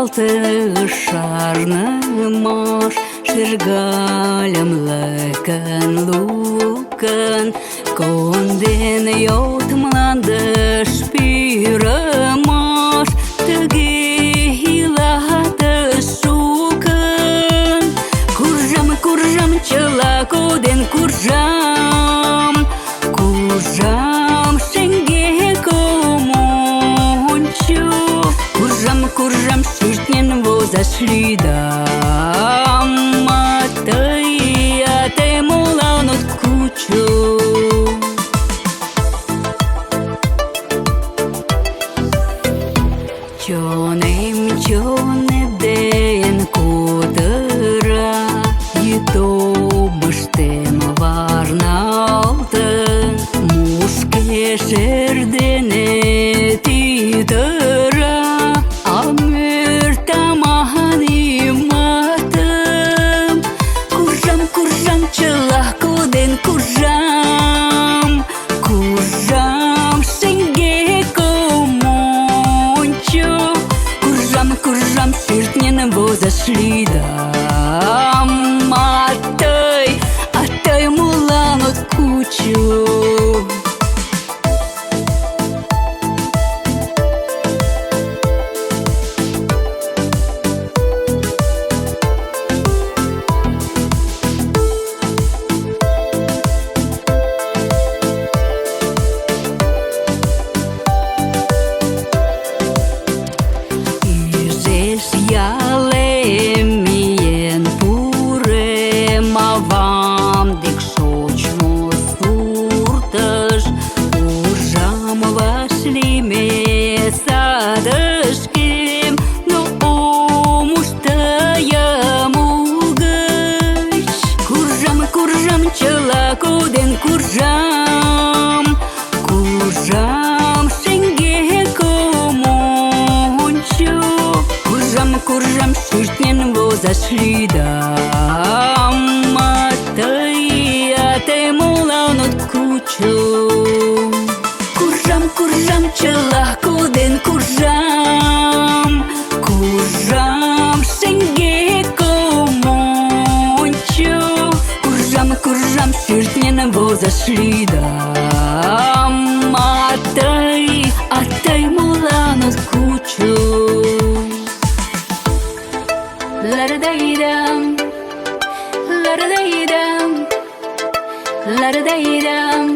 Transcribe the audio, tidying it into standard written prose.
алты шарнымаш, шергалем лыкын лукын, конден йот мландыш пӱрымаш, тыге илатыш шукын. Куржам, куржам, чыла коден куржам, куржам шеҥгек ом ончо. Куржам, куржам, шӱртнен возаш лӱдам, а тый молан от кучо. Чонем чонем ден кутыра, йӱдомыштем варналтын, мушкеш эрдене тӱтыра, а мӧр таман ӱматым. Куржам, куржам, чыла коден куржам, куржам шеҥгек ом ончо. Куржам, куржам, шӱртнен возаш лӱдам, а тый молан от кучо. Ялем миен пурем, авам дек шочмо суртыш. Куржам вашлийме садышкем, но ом уж тыйым угыч. Куржам, куржам, чыла коден куржам, куржам шеҥгек ом ончо. Куржам, куржам, шӱртнен возаш лӱдам, а тый молан от кучо. Куржам, куржам, чыла коден куржам, куржам шеҥгек ом ончо. Куржам, куржам, шӱртнен возаш лӱдам, а тый молан от кучо. La-da-da-dum, la-da-da-dum, la-da-da-dum.